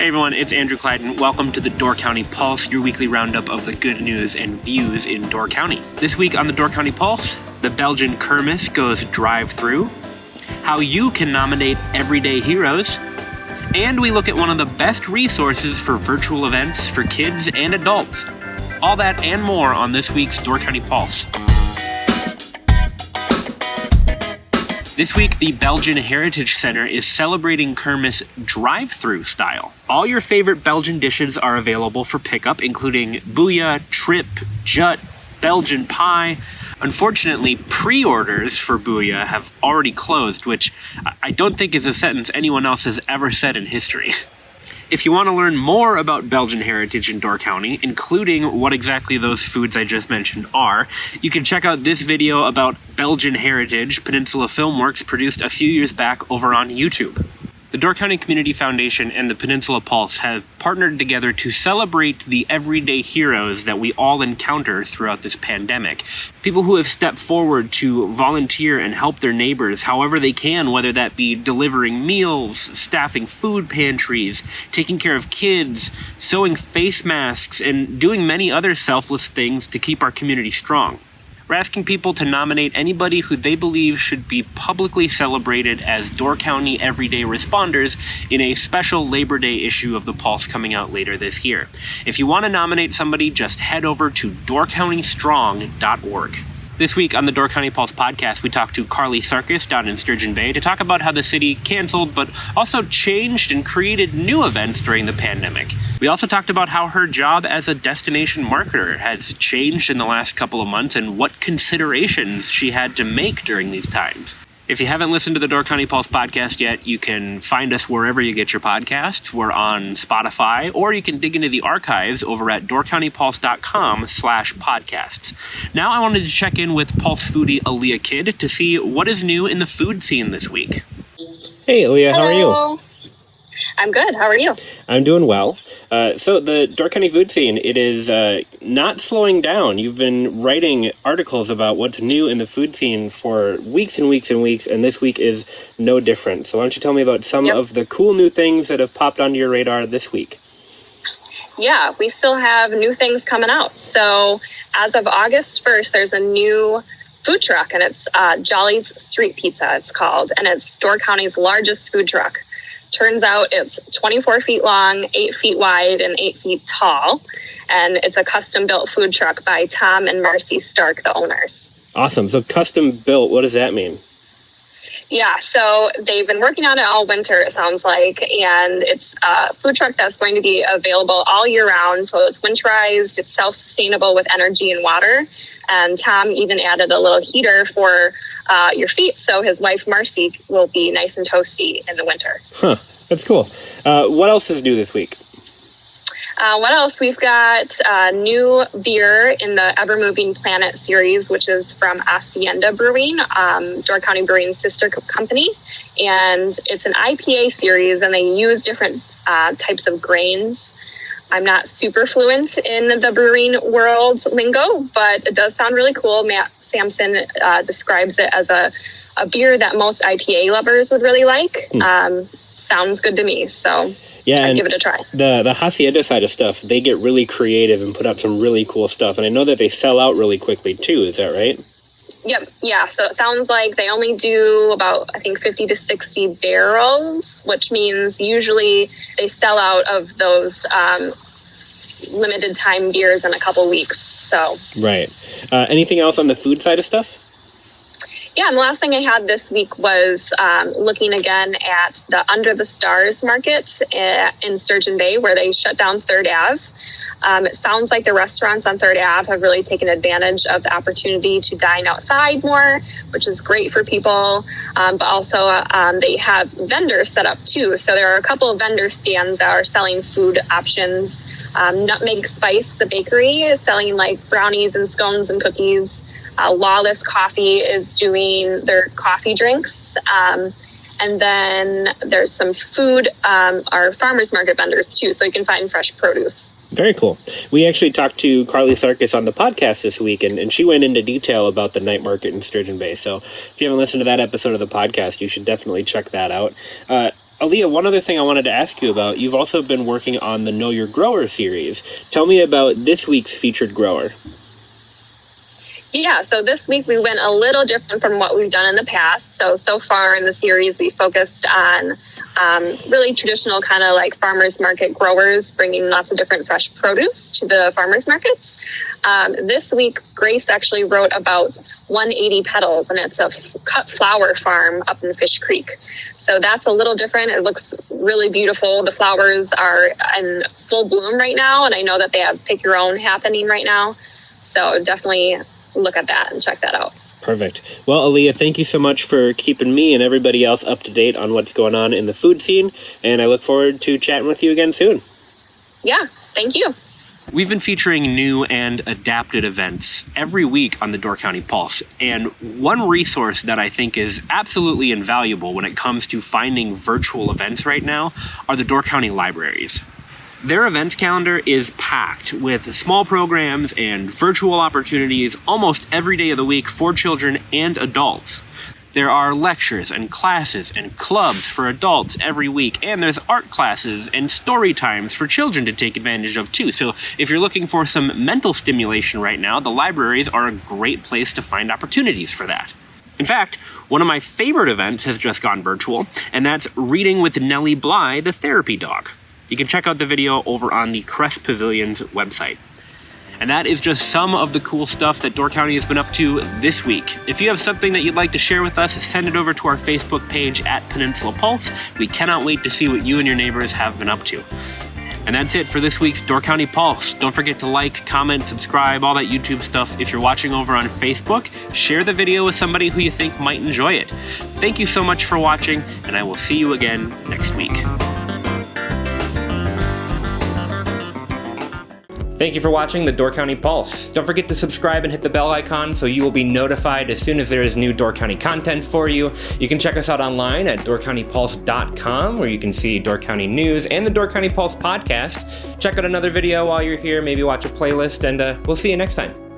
Hey everyone, it's Andrew Clyden. Welcome to the Door County Pulse, your weekly roundup of the good news and views in Door County. This week on the Door County Pulse, the Belgian Kermis goes drive-thru, how you can nominate everyday heroes, and we look at one of the best resources for virtual events for kids and adults. All that and more on this week's Door County Pulse. This week, the Belgian Heritage Center is celebrating Kermis drive-thru style. All your favorite Belgian dishes are available for pickup, including booyah, trip, jut, Belgian pie. Unfortunately, pre-orders for booyah have already closed, which I don't think is a sentence anyone else has ever said in history. If you want to learn more about Belgian heritage in Door County, including what exactly those foods I just mentioned are, you can check out this video about Belgian heritage Peninsula Filmworks produced a few years back over on YouTube. The Door County Community Foundation and the Peninsula Pulse have partnered together to celebrate the everyday heroes that we all encounter throughout this pandemic. People who have stepped forward to volunteer and help their neighbors however they can, whether that be delivering meals, staffing food pantries, taking care of kids, sewing face masks, and doing many other selfless things to keep our community strong. We're asking people to nominate anybody who they believe should be publicly celebrated as Door County Everyday Responders in a special Labor Day issue of the Pulse coming out later this year. If you want to nominate somebody, just head over to doorcountystrong.org. This week on the Door County Pulse podcast, we talked to Carly Sarkis down in Sturgeon Bay to talk about how the city canceled but also changed and created new events during the pandemic. We also talked about how her job as a destination marketer has changed in the last couple of months and what considerations she had to make during these times. If you haven't listened to the Door County Pulse podcast yet, you can find us wherever you get your podcasts. We're on Spotify, or you can dig into the archives over at doorcountypulse.com/podcasts. Now I wanted to check in with Pulse foodie Aaliyah Kidd to see what is new in the food scene this week. Hey Aaliyah, how are you? I'm good. How are you? I'm doing well. So the Door County food scene, it is not slowing down. You've been writing articles about what's new in the food scene for weeks and weeks and weeks, and this week is no different. So why don't you tell me about some of the cool new things that have popped onto your radar this week? Yeah, we still have new things coming out. So as of August 1st, there's a new food truck, and it's Jolly's Street Pizza, it's called, and it's Door County's largest food truck. Turns out it's 24 feet long, 8 feet wide, and 8 feet tall. And it's a custom-built food truck by Tom and Marcy Stark, the owners. Awesome. So custom-built, what does that mean? Yeah, so they've been working on it all winter, it sounds like. And it's a food truck that's going to be available all year round. So it's winterized, it's self-sustainable with energy and water. And Tom even added a little heater for your feet, so his wife Marcy will be nice and toasty in the winter. Huh, that's cool. What else is new this week? What else? We've got new beer in the Ever Moving Planet series, which is from Hacienda Brewing, Door County Brewing's sister company. And it's an IPA series, and they use different types of grains. I'm not super fluent in the brewing world lingo, but it does sound really cool. Matt Sampson describes it as a beer that most IPA lovers would really like. Sounds good to me, so yeah, I'd give it a try. The Hacienda side of stuff, they get really creative and put out some really cool stuff, and I know that they sell out really quickly too, is that right? Yep, yeah, so it sounds like they only do about, I think, 50 to 60 barrels, which means usually they sell out of those limited time beers in a couple weeks. So right. Anything else on the food side of stuff? Yeah, and the last thing I had this week was looking again at the Under the Stars market in Sturgeon Bay, where they shut down 3rd Ave. It sounds like the restaurants on 3rd Ave have really taken advantage of the opportunity to dine outside more, which is great for people. But also they have vendors set up too. So there are a couple of vendor stands that are selling food options. Nutmeg Spice, the bakery, is selling like brownies and scones and cookies. Lawless Coffee is doing their coffee drinks. And then there's some food, our farmers market vendors too, so you can find fresh produce. Very cool. We actually talked to Carly Sarkis on the podcast this week, and she went into detail about the night market in Sturgeon Bay. So if you haven't listened to that episode of the podcast, you should definitely check that out. Aaliyah, one other thing I wanted to ask you about, you've also been working on the Know Your Grower series. Tell me about this week's featured grower. Yeah, so this week we went a little different from what we've done in the past. So far in the series, we focused on really traditional kind of like farmers market growers, bringing lots of different fresh produce to the farmers markets. This week, Grace actually wrote about 180 Petals, and it's a cut flower farm up in Fish Creek. So that's a little different. It looks really beautiful. The flowers are in full bloom right now, and I know that they have Pick Your Own happening right now. So definitely look at that and check that out. Perfect. Well, Aaliyah, thank you so much for keeping me and everybody else up to date on what's going on in the food scene, and I look forward to chatting with you again soon. Yeah, thank you. We've been featuring new and adapted events every week on the Door County Pulse, and one resource that I think is absolutely invaluable when it comes to finding virtual events right now are the Door County libraries. Their events calendar is packed with small programs and virtual opportunities almost every day of the week for children and adults. There are lectures and classes and clubs for adults every week, and there's art classes and story times for children to take advantage of too. So if you're looking for some mental stimulation right now, the libraries are a great place to find opportunities for that. In fact, one of my favorite events has just gone virtual, and that's Reading with Nellie Bly, the therapy dog. You can check out the video over on the Crest Pavilion's website. And that is just some of the cool stuff that Door County has been up to this week. If you have something that you'd like to share with us, send it over to our Facebook page at Peninsula Pulse. We cannot wait to see what you and your neighbors have been up to. And that's it for this week's Door County Pulse. Don't forget to like, comment, subscribe, all that YouTube stuff. If you're watching over on Facebook, share the video with somebody who you think might enjoy it. Thank you so much for watching, and I will see you again next week. Thank you for watching the Door County Pulse. Don't forget to subscribe and hit the bell icon so you will be notified as soon as there is new Door County content for you. You can check us out online at doorcountypulse.com, where you can see Door County news and the Door County Pulse podcast. Check out another video while you're here, maybe watch a playlist, and we'll see you next time.